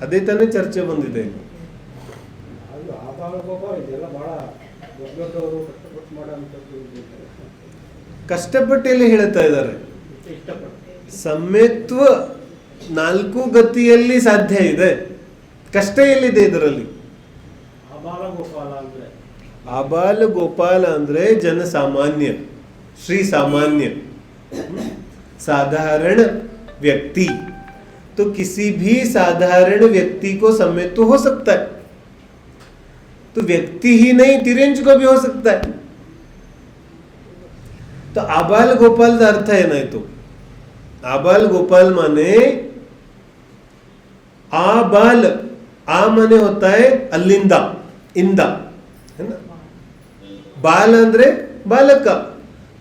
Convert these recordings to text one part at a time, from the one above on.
ಅದೇ ತಾನೇ ಚರ್ಚೆ ಬಂದಿದೆ. ಕಷ್ಟಪಟ್ಟು ಎಲ್ಲಿ ಹೇಳ್ತಾ ಇದ್ದಾರೆ? ಸಮ್ಯತ್ವ 4 ಗತಿಯಲ್ಲಿ ಸಾಧ್ಯ ಇದೆ. ಕಷ್ಟ ಎಲ್ಲಿದೆ ಇದರಲ್ಲಿ? ಆಬಾಲ ಗೋಪಾಲ ಅಂದ್ರೆ ಜನಸಾಮಾನ್ಯ, ಶ್ರೀ सामान्य, साधारण व्यक्ति. तो किसी भी साधारण व्यक्ति को सम्यत्व हो सकता है. तो व्यक्ति ही नहीं, तिरंज को भी हो सकता है. तो आबाल गोपाल का अर्थ है नहीं. तो आबाल गोपाल माने आबाल, आ माने होता है अलिंदा, इंदा है ना. ಬಾಲ ಅಂದ್ರೆ ಬಾಲಕ.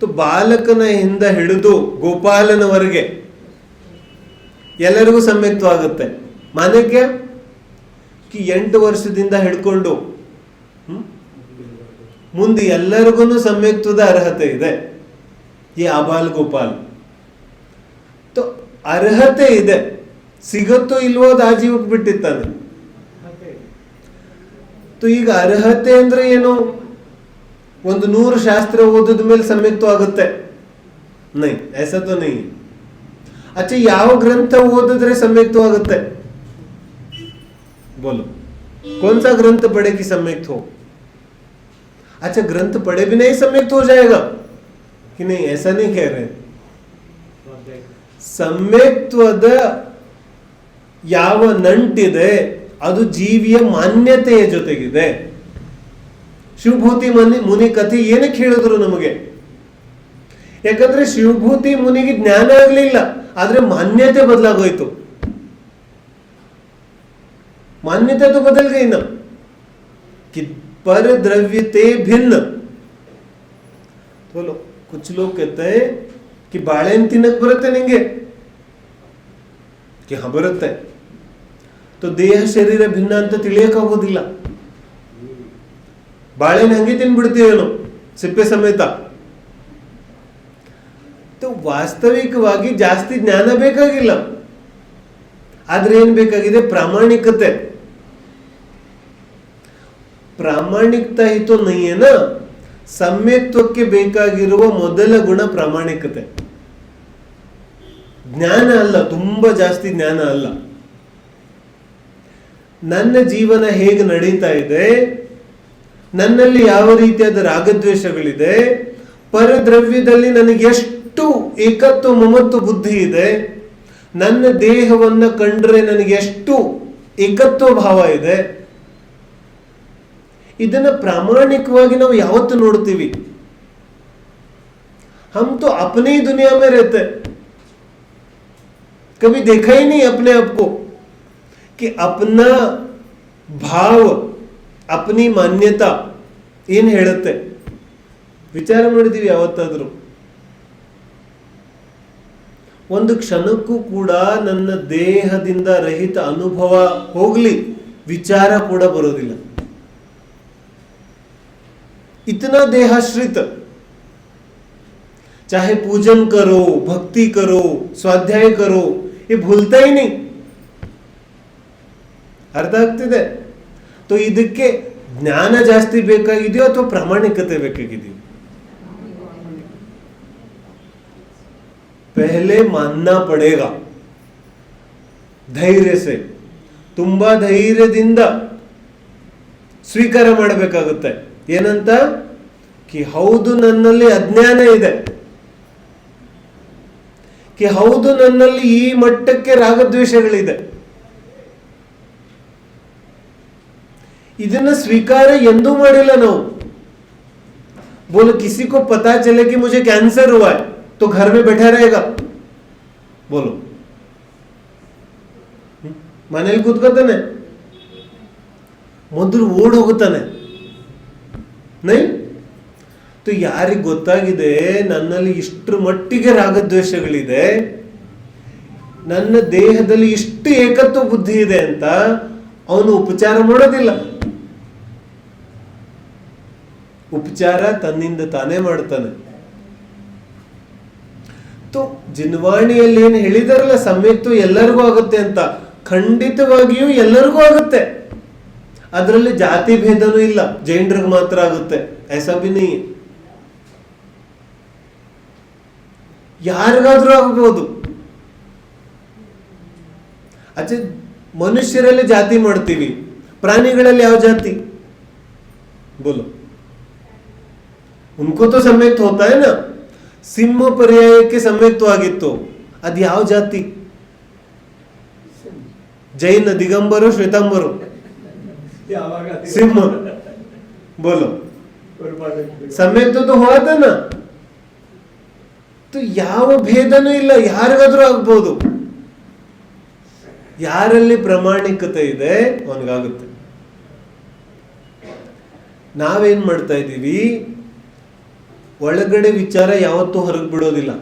तो ಬಾಲಕನ ಹಿಂದ ಹಿಡಿದು ಗೋಪಾಲನವರೆಗೆ ಎಲ್ಲರಿಗೂ ಸಮ್ಯಕ್ತ್ವ ಆಗುತ್ತೆ. ಮಾನಕ್ಯ 8 ವರ್ಷದಿಂದ ಹಿಡ್ಕೊಂಡು ಮುಂದೆ ಎಲ್ಲರಿಗೂ ಸಮ್ಯಕ್ತ್ವದ ಅರ್ಹತೆ ಇದೆ. ಈ ಆಬಾಲ್ ಗೋಪಾಲ್ तो ಅರ್ಹತೆ ಇದೆ. ಸಿಗತ್ತೋ ಇಲ್ವೋ ಅದು ಆಜೀವಕ್ಕೆ ಬಿಟ್ಟಿರ್ತಾನೆ. तो ಈಗ ಅರ್ಹತೆ ಅಂದ್ರೆ ಏನು? ಒಂದು 100 ಶಾಸ್ತ್ರ ಓದಿದ ಮೇಲೆ ಸಮ್ಯಕ್ತ್ವ ಆಗುತ್ತೆ? नहीं, ऐसा तो नहीं. अच्छा, ಯಾವ ಗ್ರಂಥ ಓದಿದ್ರೆ ಸಮ್ಯಕ್ತ್ವ ಆಗುತ್ತೆ? बोलो, कौन सा ग्रंथ पढ़े कि सम्यक्त हो? अच्छा, ग्रंथ पढ़े भी नहीं सम्यक्त हो जाएगा कि नहीं? ऐसा नहीं कह रहे. ಸಮ್ಯಕ್ತ್ವದ ಯಾವ ನಂಟಿದೆ ಅದು ಜೀವಿಯ ಮಾನ್ಯತೆಯ ಜೊತೆಗಿದೆ. ಶಿವಭೂತಿ ಮುನಿ ಕಥೆ ಏನಕ್ಕೆ ಹೇಳಿದ್ರು ನಮಗೆ? ಯಾಕಂದ್ರೆ ಶಿವಭೂತಿ ಮುನಿಗೆ ಜ್ಞಾನ ಆಗ್ಲಿಲ್ಲ, ಆದ್ರೆ ಮಾನ್ಯತೆ ಬದಲಾಗೋಯ್ತು. मान्यता तो बदल गई ना कि पर द्रव्यते भिन्न. बोलो, कुछ लोग कहते हैं कि ಬಾಳೆಹಣ್ಣು ತಿನ್ನಕ್ ಬರುತ್ತೆ ನಿಂಗೆ, कि हाँ ಬರುತ್ತೆ. तो ದೇಹ ಶರೀರ ಭಿನ್ನ ಅಂತ ತಿಳಿಯಕ್ಕಾಗೋದಿಲ್ಲ. ಬಾಳೆಹಣ್ಣು ಹಂಗೆ ತಿನ್ಬಿಡ್ತೀವೇನೋ ಸಿಪ್ಪೆ ಸಮೇತ. तो ವಾಸ್ತವಿಕವಾಗಿ ಜಾಸ್ತಿ ಜ್ಞಾನ ಬೇಕಾಗಿಲ್ಲ, ಆದ್ರೆ ಏನ್ ಬೇಕಾಗಿದೆ? ಪ್ರಾಮಾಣಿಕತೆ. ಪ್ರಾಮಾಣಿಕತಾ ही तो नहीं है ना. ಸಮ್ಯಕ್ತ್ವಕ್ಕೆ ಬೇಕಾಗಿರುವ ಮೊದಲ ಗುಣ ಪ್ರಾಮಾಣಿಕತೆ. ಜ್ಞಾನ ಅಲ್ಲ, ತುಂಬಾ ಜಾಸ್ತಿ ಜ್ಞಾನ ಅಲ್ಲ. ನನ್ನ ಜೀವನ ಹೇಗೆ ನಡೀತಾ ಇದೆ, ನನ್ನಲ್ಲಿ ಯಾವ ರೀತಿಯಾದ ರಾಗದ್ವೇಷಗಳಿದೆ, ಪರದ್ರವ್ಯದಲ್ಲಿ ನನಗೆ ಎಷ್ಟು ಏಕತ್ವ ಮಮತ್ವ ಬುದ್ಧಿ ಇದೆ, ನನ್ನ ದೇಹವನ್ನ ಕಂಡ್ರೆ ನನಗೆ ಎಷ್ಟು ಏಕತ್ವ ಭಾವ ಇದೆ, ಇದನ್ನ ಪ್ರಾಮಾಣಿಕವಾಗಿ ನಾವು ಯಾವತ್ತು ನೋಡ್ತೀವಿ? हम तो अपनी दुनिया में रहते, कभी देखा ही नहीं अपने आप को कि अपना भाव, अपनी मान्यता ಏನ್ ಹೇಳುತ್ತೆ ವಿಚಾರ ಮಾಡಿದೀವಿ ಯಾವತ್ತಾದ್ರೂ? ಒಂದು ಕ್ಷಣಕ್ಕೂ ಕೂಡ ನನ್ನ ದೇಹದಿಂದ ರಹಿತ ಅನುಭವ ಹೋಗ್ಲಿ, ವಿಚಾರ ಕೂಡ ಬರೋದಿಲ್ಲ. इतना देहाश्रित, चाहे पूजन करो, भक्ति करो, स्वाध्याय करो, ये भूलता ही नहीं. ಅರ್ಥ ಆಗ್ತಿದೆ? तो ಇದಕ್ಕೆ ಜ್ಞಾನ ಜಾಸ್ತಿ ಬೇಕಾಗಿದೆಯೋ ಅಥವಾ ಪ್ರಾಮಾಣಿಕತೆ ಬೇಕಾಗಿದೆಯೋ? पहले मानना पड़ेगा धैर्य से. ತುಂಬಾ ಧೈರ್ಯದಿಂದ ಸ್ವೀಕಾರ ಮಾಡಬೇಕಾಗುತ್ತೆ. ಏನಂತ? कि ಹೌದು ನನ್ನಲ್ಲಿ ಅಜ್ಞಾನ ಇದೆ, कि ಹೌದು ನನ್ನಲ್ಲಿ ಈ ಮಟ್ಟಕ್ಕೆ ರಾಗದ್ವೇಷಗಳಿದೆ. ಇದನ್ನ ಸ್ವೀಕಾರ ಎಂದೂ ಮಾಡಿಲ್ಲ ನಾವು. बोलो, किसी को पता चले कि मुझे कैंसर हुआ है तो घर में बैठा रहेगा? बोलो, ಮನೇಲಿ ಕೂತ್ಕೋತಾನೆ? ಮೊದಲು ಓಡ್ ಹೋಗುತ್ತಾನೆ? ನೈ. तो ಯಾರಿಗೆ ಗೊತ್ತಾಗಿದೆ ನನ್ನಲ್ಲಿ ಇಷ್ಟರ ಮಟ್ಟಿಗೆ ರಾಗದ್ವೇಷಗಳಿದೆ, ನನ್ನ ದೇಹದಲ್ಲಿ ಇಷ್ಟು ಏಕತ್ವ ಬುದ್ಧಿ ಇದೆ ಅಂತ, ಅವನು ಉಪಚಾರ ಮಾಡೋದಿಲ್ಲ. ಉಪಚಾರ ತನ್ನಿಂದ ತಾನೇ ಮಾಡ್ತಾನೆ. तो ಜಿನ್ವಾಣಿಯಲ್ಲಿ ಏನು ಹೇಳಿದಾರಲ್ಲ, ಸಮ್ಯಕ್ತ್ವ ಎಲ್ಲರಿಗೂ ಆಗುತ್ತೆ ಅಂತ, ಖಂಡಿತವಾಗಿಯೂ ಎಲ್ಲರಿಗೂ ಆಗುತ್ತೆ. ಅದರಲ್ಲಿ ಜಾತಿ ಭೇದನೂ ಇಲ್ಲ, ಜೈನರಿಗೆ ಮಾತ್ರ ಆಗುತ್ತೆ ಐಸಾ ಭಿ ನಹೀ. ಯಾರಿಗಾದ್ರೂ ಆಗ್ಬೋದು. ಅಚ್ಚ, ಮನುಷ್ಯರಲ್ಲಿ ಜಾತಿ ಮಾಡ್ತೀವಿ, ಪ್ರಾಣಿಗಳಲ್ಲಿ ಯಾವ ಜಾತಿ ಬೋಲೋ? ಉನ್ಕೋ ತೋ ಸಮ್ಯಕ್ತ ಹೋತಾ ಹೈ ನಾ. ಸಿಂಹ ಪರ್ಯಾಯಕ್ಕೆ ಸಮ್ಯಕ್ತವಾಗಿತ್ತು, ಅದು ಯಾವ ಜಾತಿ? ಜೈನ ದಿಗಂಬರು ಶ್ವೇತಾಂಬರು ಸಿಂಹ ಬೋಲೋ, ಸಮ್ಯಕ್ತ ತೋ ಹುವಾ ಥಾ ನಾ. ಯಾವ ಭೇದನೂ ಇಲ್ಲ, ಯಾರಿಗಾದ್ರೂ ಆಗ್ಬೋದು. ಯಾರಲ್ಲಿ ಪ್ರಾಮಾಣಿಕತೆ ಇದೆ ಅವನಿಗಾಗುತ್ತೆ. ನಾವೇನ್ ಮಾಡ್ತಾ ಇದ್ದೀವಿ, ಒಳಗಡೆ ವಿಚಾರ ಯಾವತ್ತೂ ಹೊರಗೆ ಬಿಡೋದಿಲ್ಲ.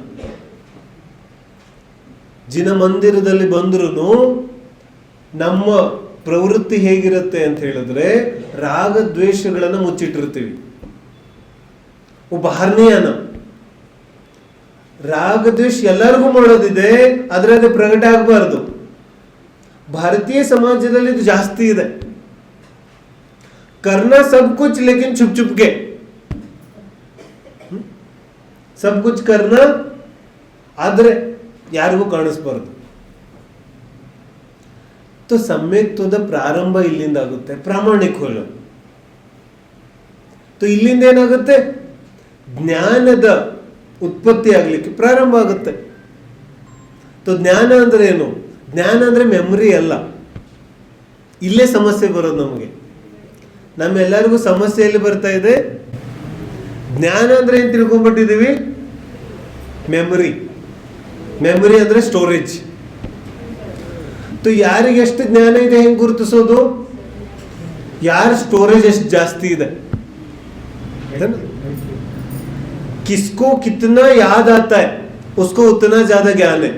ಜಿನ ಮಂದಿರದಲ್ಲಿ ಬಂದ್ರೂ ನಮ್ಮ ಪ್ರವೃತ್ತಿ ಹೇಗಿರುತ್ತೆ ಅಂತ ಹೇಳಿದ್ರೆ, ರಾಗ ದ್ವೇಷಗಳನ್ನು ಮುಚ್ಚಿಟ್ಟಿರ್ತೀವಿ. ಬಾಹರ್ನಿಯಾನ ರಾಗ ದ್ವೇಷ ಎಲ್ಲರಿಗೂ ಮಾಡೋದಿದೆ, ಆದ್ರೆ ಅದು ಪ್ರಕಟ ಆಗಬಾರ್ದು. ಭಾರತೀಯ ಸಮಾಜದಲ್ಲಿ ಇದು ಜಾಸ್ತಿ ಇದೆ. करना सब कुछ लेकिन छुप छुप के, सब कुछ करना ಆದ್ರೆ ಯಾರಿಗೂ ಕಾಣಿಸ್ಬಾರ್ದು. ಸಮ್ಯಕ್ತದ ಪ್ರಾರಂಭ ಇಲ್ಲಿಂದ ಆಗುತ್ತೆ, ಪ್ರಾಮಾಣಿಕ ಹೋಗೋದು. ಇಲ್ಲಿಂದ ಏನಾಗುತ್ತೆ, ಜ್ಞಾನದ ಉತ್ಪತ್ತಿ ಆಗ್ಲಿಕ್ಕೆ ಪ್ರಾರಂಭ ಆಗುತ್ತೆ. ಜ್ಞಾನ ಅಂದ್ರೆ ಏನು? ಜ್ಞಾನ ಅಂದ್ರೆ ಮೆಮರಿ ಅಲ್ಲ. ಇಲ್ಲೇ ಸಮಸ್ಯೆ ಬರೋದು ನಮಗೆ. ನಮ್ಮೆಲ್ಲರಿಗೂ ಸಮಸ್ಯೆ ಎಲ್ಲಿ ಬರ್ತಾ ಇದೆ? ಜ್ಞಾನ ಅಂದ್ರೆ ಏನ್ ತಿಳ್ಕೊಂಡ್ಬಿಟ್ಟಿದೀವಿ? ಮೆಮರಿ. ಮೆಮರಿ ಅಂದ್ರೆ ಸ್ಟೋರೇಜ್. ಯಾರಿಗೆ ಎಷ್ಟು ಜ್ಞಾನ ಇದೆ ಹೆಂಗ್ ಗುರುತಿಸೋದು? ಯಾರ ಸ್ಟೋರೇಜ್ ಎಷ್ಟು ಜಾಸ್ತಿ ಇದೆ. किसको कितना याद आता है उसको उतना ज्यादा ज्ञान है,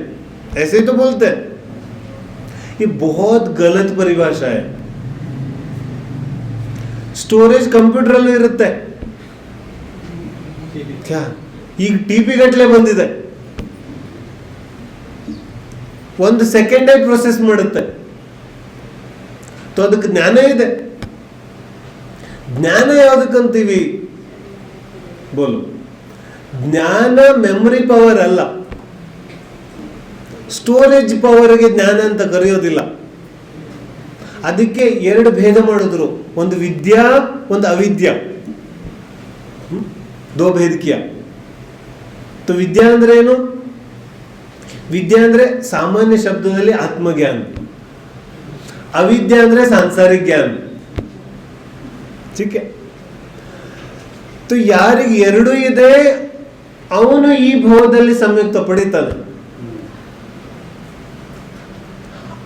ऐसे ही तो बोलते हैं. ये बहुत गलत परिभाषा है. ಸ್ಟೋರೇಜ್ ಕಂಪ್ಯೂಟರ್ ಅಲ್ಲೂ ಇರುತ್ತೆ. ಈಗ ಟಿಪಿ ಗಟ್ಟಲೆ ಬಂದಿದೆ, ಒಂದು ಸೆಕೆಂಡೇ ಪ್ರೊಸೆಸ್ ಮಾಡುತ್ತೆ. ಅದಕ್ಕೆ ಜ್ಞಾನ ಇದೆ. ಜ್ಞಾನ ಯಾವ್ದಕ್ಕಂತೀವಿ ಬೋಲು? ಜ್ಞಾನ ಮೆಮೊರಿ ಪವರ್ ಅಲ್ಲ, ಸ್ಟೋರೇಜ್ ಪವರ್ಗೆ ಜ್ಞಾನ ಅಂತ ಕರೆಯೋದಿಲ್ಲ. ಅದಕ್ಕೆ ಎರಡು ಭೇದ ಮಾಡಿದ್ರು, ಒಂದು ವಿದ್ಯಾ, ಒಂದು ಅವಿದ್ಯಾ. ದೋ ಭೇದ ಕಿಯಾ. ವಿದ್ಯಾ ಅಂದ್ರೆ ಏನು? ವಿದ್ಯಾ ಅಂದ್ರೆ ಸಾಮಾನ್ಯ ಶಬ್ದದಲ್ಲಿ ಆತ್ಮಜ್ಞಾನ. ಅವಿದ್ಯಾ ಅಂದ್ರೆ ಸಾಂಸಾರಿಕ ಜ್ಞಾನ. ठीक है. ಯಾರಿಗೆ ಎರಡೂ ಇದೆ ಅವನು ಈ ಭಾವದಲ್ಲಿ ಸಂಯುಕ್ತ ಪಡಿತಾನೆ.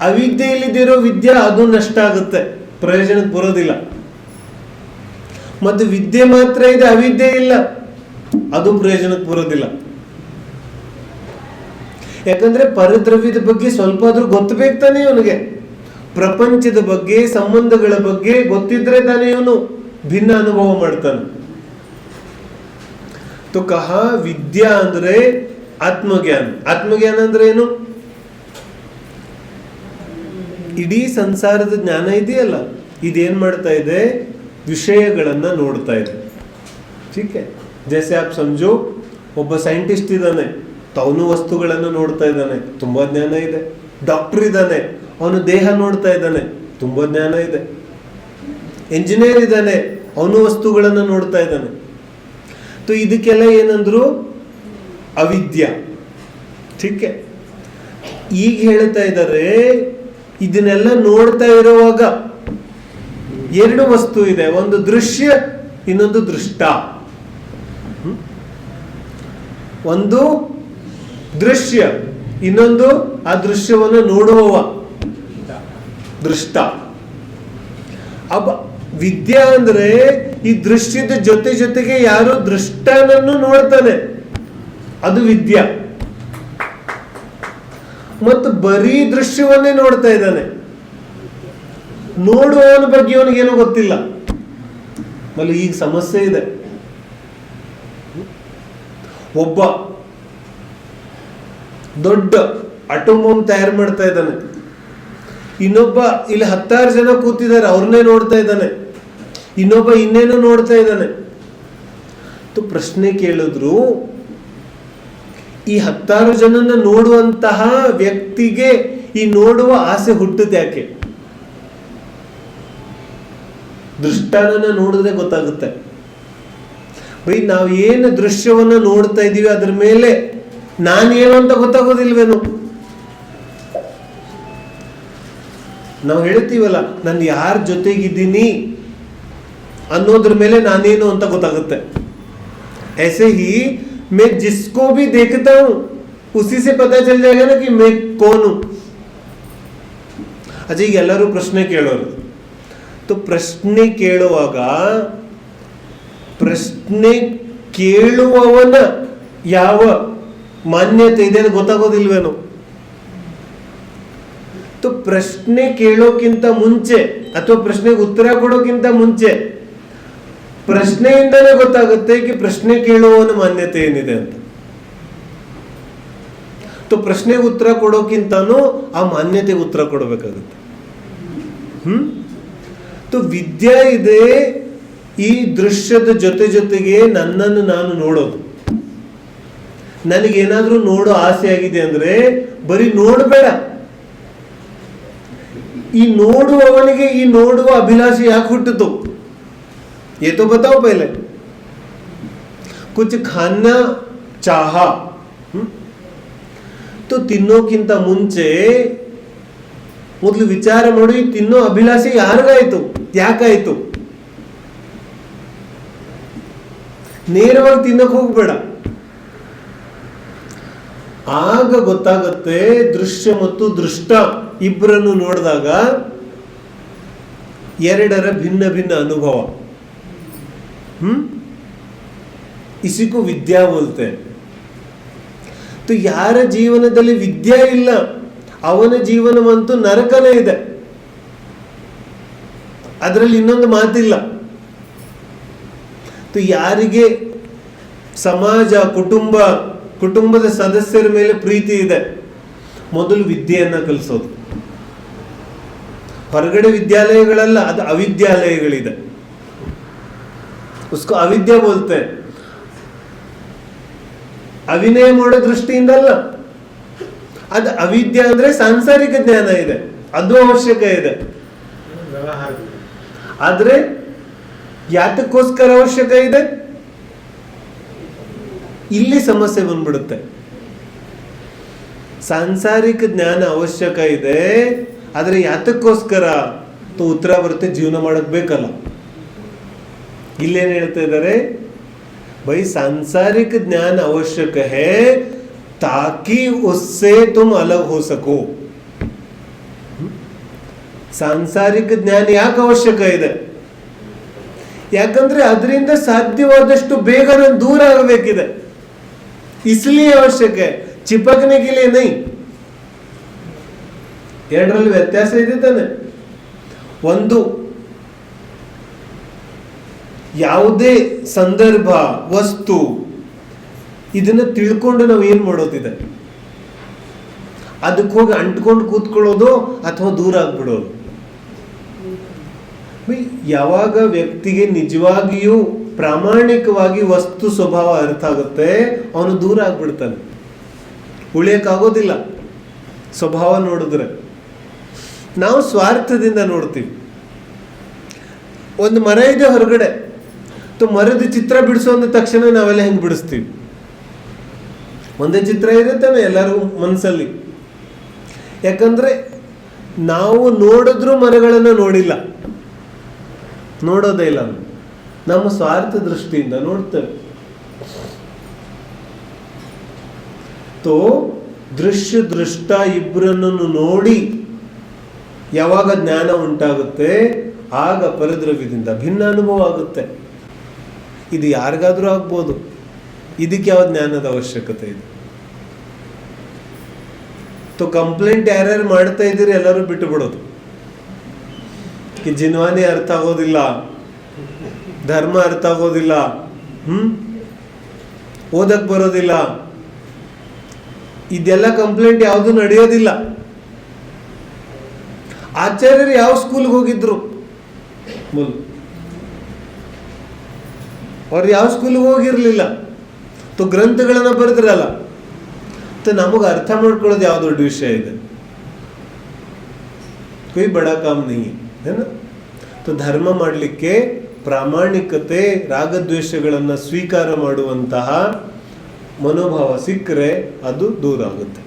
ಅವಿದ್ಯೆಯಲ್ಲಿರೋ ವಿದ್ಯೆ ಅದು ನಷ್ಟ ಆಗುತ್ತೆ, ಪ್ರಯೋಜನಕ್ಕೆ ಬರೋದಿಲ್ಲ. ಮತ್ತು ವಿದ್ಯೆ ಮಾತ್ರ ಇದೆ, ಅವಿದ್ಯೆ ಇಲ್ಲ, ಅದು ಪ್ರಯೋಜನಕ್ಕೆ ಬರೋದಿಲ್ಲ. ಯಾಕಂದ್ರೆ ಪರದ್ರವ್ಯದ ಬಗ್ಗೆ ಸ್ವಲ್ಪ ಆದ್ರೂ ಗೊತ್ತಬೇಕು ತಾನೆ ಇವನಿಗೆ. ಪ್ರಪಂಚದ ಬಗ್ಗೆ, ಸಂಬಂಧಗಳ ಬಗ್ಗೆ ಗೊತ್ತಿದ್ರೆ ತಾನೇ ಇವನು ಭಿನ್ನ ಅನುಭವ ಮಾಡ್ತಾನೆ. ಕಹಾ ವಿದ್ಯಾ ಅಂದ್ರೆ ಆತ್ಮಜ್ಞಾನ. ಆತ್ಮಜ್ಞಾನ ಅಂದ್ರೆ ಏನು? ಇಡೀ ಸಂಸಾರದ ಜ್ಞಾನ ಇದೆಯಲ್ಲ, ಇದೇನ್ ಮಾಡ್ತಾ ಇದೆ? ವಿಷಯಗಳನ್ನ ನೋಡ್ತಾ ಇದೆ. ठीक है. जैसे आप समझो, ಒಬ್ಬ ಸೈಂಟಿಸ್ಟ್ ಇದ್ದಾನೆ, ಅವನು ವಸ್ತುಗಳನ್ನು ನೋಡ್ತಾ ಇದ್ದಾನೆ, ತುಂಬಾ ಜ್ಞಾನ ಇದೆ. ಡಾಕ್ಟರ್ ಇದ್ದಾನೆ, ಅವನು ದೇಹ ನೋಡ್ತಾ ಇದ್ದಾನೆ, ತುಂಬಾ ಜ್ಞಾನ ಇದೆ. ಇಂಜಿನಿಯರ್ ಇದ್ದಾನೆ, ಅವನು ವಸ್ತುಗಳನ್ನು ನೋಡ್ತಾ ಇದ್ದಾನೆ. ಇದಕ್ಕೆಲ್ಲ ಏನಂದ್ರು? ಅವಿದ್ಯಾ. ठीक है. ಈಗ ಹೇಳ್ತಾ ಇದ್ದಾರೆ, ಇದನ್ನೆಲ್ಲ ನೋಡ್ತಾ ಇರುವಾಗ ಎರಡು ವಸ್ತು ಇದೆ, ಒಂದು ದೃಶ್ಯ, ಇನ್ನೊಂದು ದೃಷ್ಟ. ಒಂದು ದೃಶ್ಯ, ಇನ್ನೊಂದು ಆ ದೃಶ್ಯವನ್ನು ನೋಡುವವ, ದೃಷ್ಟ. ವಿದ್ಯಾ ಅಂದ್ರೆ ಈ ದೃಶ್ಯದ ಜೊತೆ ಜೊತೆಗೆ ಯಾರು ದೃಷ್ಟನನ್ನು ನೋಡ್ತಾನೆ, ಅದು ವಿದ್ಯಾ. ಮತ್ತು ಬರೀ ದೃಶ್ಯವನ್ನೇ ನೋಡ್ತಾ ಇದ್ದಾನೆ, ನೋಡುವವನ ಬಗ್ಗೆ ಇವನಿಗೇನು ಗೊತ್ತಿಲ್ಲ. ಅಲ್ಲಿ ಈಗ ಸಮಸ್ಯೆ ಇದೆ. ಒಬ್ಬ ದೊಡ್ಡ ಅಟೋಮ್ ಬಾಂಬ್ ತಯಾರು ಮಾಡ್ತಾ ಇದ್ದಾನೆ. ಇನ್ನೊಬ್ಬ ಇಲ್ಲಿ 10 ಜನ ಕೂತಿದ್ದಾರೆ, ಅವ್ರನ್ನೇ ನೋಡ್ತಾ ಇದ್ದಾನೆ. ಇನ್ನೊಬ್ಬ ಇನ್ನೇನೋ ನೋಡ್ತಾ ಇದ್ದಾನೆ. ಪ್ರಶ್ನೆ ಕೇಳಿದ್ರು, ಈ 10 ಜನನ ನೋಡುವಂತಹ ವ್ಯಕ್ತಿಗೆ ಈ ನೋಡುವ ಆಸೆ ಹುಟ್ಟುತ್ತೆ ಯಾಕೆ? ದೃಷ್ಟಾನನ ನೋಡಿದ್ರೆ ಗೊತ್ತಾಗುತ್ತೆ. ಬೈ, ನಾವು ಏನು ದೃಶ್ಯವನ್ನ ನೋಡ್ತಾ ಇದೀವಿ ಅದ್ರ ಮೇಲೆ ನಾನೇನು ಅಂತ ಗೊತ್ತಾಗೋದಿಲ್ವೇನು? ನಾವು ಹೇಳ್ತೀವಲ್ಲ, ನಾನು ಯಾರ ಜೊತೆಗಿದ್ದೀನಿ ಅನ್ನೋದ್ರ ಮೇಲೆ ನಾನೇನು ಅಂತ ಗೊತ್ತಾಗುತ್ತೆ. ऐसे ही मैं जिसको भी देखता हूं उसी से पता चल जाएगा ना कि मैं कौन हूं. अच्छा, ಈಗ ಎಲ್ಲರೂ ಪ್ರಶ್ನೆ ಕೇಳೋರು. ಪ್ರಶ್ನೆ ಕೇಳುವಾಗ ಪ್ರಶ್ನೆ ಕೇಳುವವನ ಯಾವ ಮಾನ್ಯತೆ ಇದೆ ಅಂತ ಗೊತ್ತಾಗೋದಿಲ್ವೇನು? ಪ್ರಶ್ನೆ ಕೇಳೋಕ್ಕಿಂತ ಮುಂಚೆ ಅಥವಾ ಪ್ರಶ್ನೆಗೆ ಉತ್ತರ ಕೊಡೋಕ್ಕಿಂತ ಮುಂಚೆ ಪ್ರಶ್ನೆಯಿಂದಲೇ ಗೊತ್ತಾಗುತ್ತೆ ಕಿ ಪ್ರಶ್ನೆ ಕೇಳುವವನ ಮಾನ್ಯತೆ ಏನಿದೆ ಅಂತ. ಪ್ರಶ್ನೆಗೆ ಉತ್ತರ ಕೊಡೋಕ್ಕಿಂತನೂ ಆ ಮಾನ್ಯತೆಗೆ ಉತ್ತರ ಕೊಡಬೇಕಾಗುತ್ತೆ. ವಿದ್ಯೆ ಇದೆ ಈ ದೃಶ್ಯದ ಜೊತೆಗೆ ನನ್ನನ್ನು ನಾನು ನೋಡೋದು. ನನಗೇನಾದ್ರೂ ನೋಡೋ ಆಸೆ ಆಗಿದೆ ಅಂದ್ರೆ ಬರೀ ನೋಡಬೇಡ, ಈ ನೋಡುವವನಿಗೆ ಈ ನೋಡುವ ಅಭಿಲಾಷೆ ಯಾಕೆ ಹುಟ್ಟಿತು? ये तो बताओ पहले. कुछ खाना चाहा तो ತಿನ್ನೋಕ್ಕಿಂತ ಮುಂಚೆ ಮೊದಲು ವಿಚಾರ ಮಾಡಿ, ತಿನ್ನೋ ಅಭಿಲಾಷೆ ಯಾರಿಗಾಯ್ತು, ಯಾಕಾಯ್ತು? ನೇರವಾಗಿ ತಿನ್ನಕ್ ಹೋಗ್ಬೇಡ. ಆಗ ಗೊತ್ತಾಗುತ್ತೆ ದೃಶ್ಯ ಮತ್ತು ದೃಷ್ಟ ಇಬ್ಬರನ್ನು ನೋಡಿದಾಗ ಎರಡರ ಭಿನ್ನ ಭಿನ್ನ ಅನುಭವ. इसी को विद्या बोलते हैं. तो ಯಾರ ಜೀವನದಲ್ಲಿ ವಿದ್ಯೆ ಇಲ್ಲ ಅವನ ಜೀವನವಂತೂ ನರಕನೇ ಇದೆ, ಅದರಲ್ಲಿ ಇನ್ನೊಂದು ಮಾತಿಲ್ಲ. ಯಾರಿಗೆ ಸಮಾಜ, ಕುಟುಂಬದ ಸದಸ್ಯರ ಮೇಲೆ ಪ್ರೀತಿ ಇದೆ, ಮೊದಲು ವಿದ್ಯೆಯನ್ನ ಕಲಿಸೋದು. ಹೊರಗಡೆ ವಿದ್ಯಾಲಯಗಳಲ್ಲ, ಅದು ಅವಿದ್ಯಾಲಯಗಳಿದೆ. उसको अविद्या बोलते हैं. ಅವಿನಯ ಮಾಡೋ ದೃಷ್ಟಿಯಿಂದ ಅಲ್ಲ, ಅದು ಅವಿದ್ಯೆ ಅಂದ್ರೆ ಸಾಂಸಾರಿಕ ಜ್ಞಾನ ಇದೆ, ಅದು ಅವಶ್ಯಕ ಇದೆ. ಆದ್ರೆ ಯಾತಕ್ಕೋಸ್ಕರ ಅವಶ್ಯಕ ಇದೆ? ಇಲ್ಲಿ ಸಮಸ್ಯೆ ಬಂದ್ಬಿಡುತ್ತೆ. ಸಾಂಸಾರಿಕ ಜ್ಞಾನ ಅವಶ್ಯಕ ಇದೆ, ಆದ್ರೆ ಯಾತಕ್ಕೋಸ್ಕರ ಉತ್ತರ ಬರುತ್ತೆ, ಜೀವನ ಮಾಡಕ್ ಬೇಕಲ್ಲ. ಇಲ್ಲೇನು ಹೇಳ್ತಾ ಇದ್ದಾರೆ? भाई सांसारिक ज्ञान आवश्यक है ताकि उससे तुम अलग हो सको. ಸಾಂಸಾರಿಕ ಜ್ಞಾನ ಯಾಕೆ ಅವಶ್ಯಕ ಇದೆ? ಯಾಕಂದ್ರೆ ಅದರಿಂದ ಸಾಧ್ಯವಾದಷ್ಟು ಬೇಗ ನಾನು ದೂರ ಆಗಬೇಕಿದೆ, इसलिए आवश्यक है, चिपकने के लिए नहीं. ಎರಡರಲ್ಲಿ ವ್ಯತ್ಯಾಸ ಇದೆ ತಾನೆ. ಒಂದು, ಯಾವುದೇ ಸಂದರ್ಭ, ವಸ್ತು, ಇದನ್ನ ತಿಳ್ಕೊಂಡು ನಾವು ಏನ್ ಮಾಡೋದಿದೆ, ಅದಕ್ಕೆ ಹೋಗಿ ಅಂಟ್ಕೊಂಡು ಕೂತ್ಕೊಳ್ಳೋದು ಅಥವಾ ದೂರ ಆಗ್ಬಿಡೋದು. ಯಾವಾಗ ವ್ಯಕ್ತಿಗೆ ನಿಜವಾಗಿಯೂ ಪ್ರಾಮಾಣಿಕವಾಗಿ ವಸ್ತು ಸ್ವಭಾವ ಅರ್ಥ ಆಗುತ್ತೆ, ಅವನು ದೂರ ಆಗ್ಬಿಡ್ತಾನೆ, ಉಳಿಯಕ್ಕಾಗೋದಿಲ್ಲ. ಸ್ವಭಾವ ನೋಡಿದ್ರೆ ನಾವು ಸ್ವಾರ್ಥದಿಂದ ನೋಡ್ತೀವಿ. ಒಂದು ಮರ ಇದೆ ಹೊರಗಡೆ, ಮರದ ಚಿತ್ರ ಬಿಡಿಸೋ ಅಂದ ತಕ್ಷಣ ನಾವೆಲ್ಲ ಹೆಂಗ್ ಬಿಡಿಸ್ತೀವಿ? ಒಂದೇ ಚಿತ್ರ ಇದೆ ತಾನೆ ಎಲ್ಲರಿಗೂ ಮನಸ್ಸಲ್ಲಿ. ಯಾಕಂದ್ರೆ ನಾವು ನೋಡಿದ್ರೂ ಮರಗಳನ್ನು ನೋಡಿಲ್ಲ, ನೋಡೋದೇ ಇಲ್ಲ, ನಮ್ಮ ಸ್ವಾರ್ಥ ದೃಷ್ಟಿಯಿಂದ ನೋಡ್ತೇವೆ. ದೃಶ್ಯ ದೃಷ್ಟ ಇಬ್ಬರನ್ನು ನೋಡಿ ಯಾವಾಗ ಜ್ಞಾನ ಉಂಟಾಗುತ್ತೆ, ಆಗ ಪರದ್ರವ್ಯದಿಂದ ಭಿನ್ನ ಅನುಭವ ಆಗುತ್ತೆ. ಇದು ಯಾರಿಗಾದ್ರೂ ಆಗ್ಬೋದು. ಇದಕ್ಕೆ ಯಾವ ಜ್ಞಾನದ ಅವಶ್ಯಕತೆ ಇದೆ? ಕಂಪ್ಲೇಂಟ್ ಯಾರ್ಯಾರು ಮಾಡ್ತಾ ಇದ್ದೀರಿ ಎಲ್ಲರೂ ಬಿಟ್ಟು ಬಿಡೋದು. ಜಿನ್ವಾನಿ ಅರ್ಥ ಆಗೋದಿಲ್ಲ, ಧರ್ಮ ಅರ್ಥ ಆಗೋದಿಲ್ಲ, ಓದಕ್ ಬರೋದಿಲ್ಲ, ಇದೆಲ್ಲ ಕಂಪ್ಲೇಂಟ್ ಯಾವುದು ನಡೆಯೋದಿಲ್ಲ. ಆಚಾರ್ಯರು ಯಾವ ಸ್ಕೂಲ್ಗೆ ಹೋಗಿದ್ರು? ಅವ್ರು ಯಾವ ಸ್ಕೂಲ್ಗೆ ಹೋಗಿರ್ಲಿಲ್ಲ. ಗ್ರಂಥಗಳನ್ನ ಬರೆದ್ರಲ್ಲ. ನಮಗೆ ಅರ್ಥ ಮಾಡ್ಕೊಳ್ಳೋದು ಯಾವ ದೊಡ್ಡ ವಿಷಯ ಇದೆ? ಕೊಯ್ ಬಡ ಕಾಮ್ ನಹೀ ಹೈ ನಾ. ಧರ್ಮ ಮಾಡಲಿಕ್ಕೆ ಪ್ರಾಮಾಣಿಕತೆ, ರಾಗದ್ವೇಷಗಳನ್ನು ಸ್ವೀಕಾರ ಮಾಡುವಂತಹ ಮನೋಭಾವ ಸಿಕ್ಕರೆ ಅದು ದೂರ ಆಗುತ್ತೆ.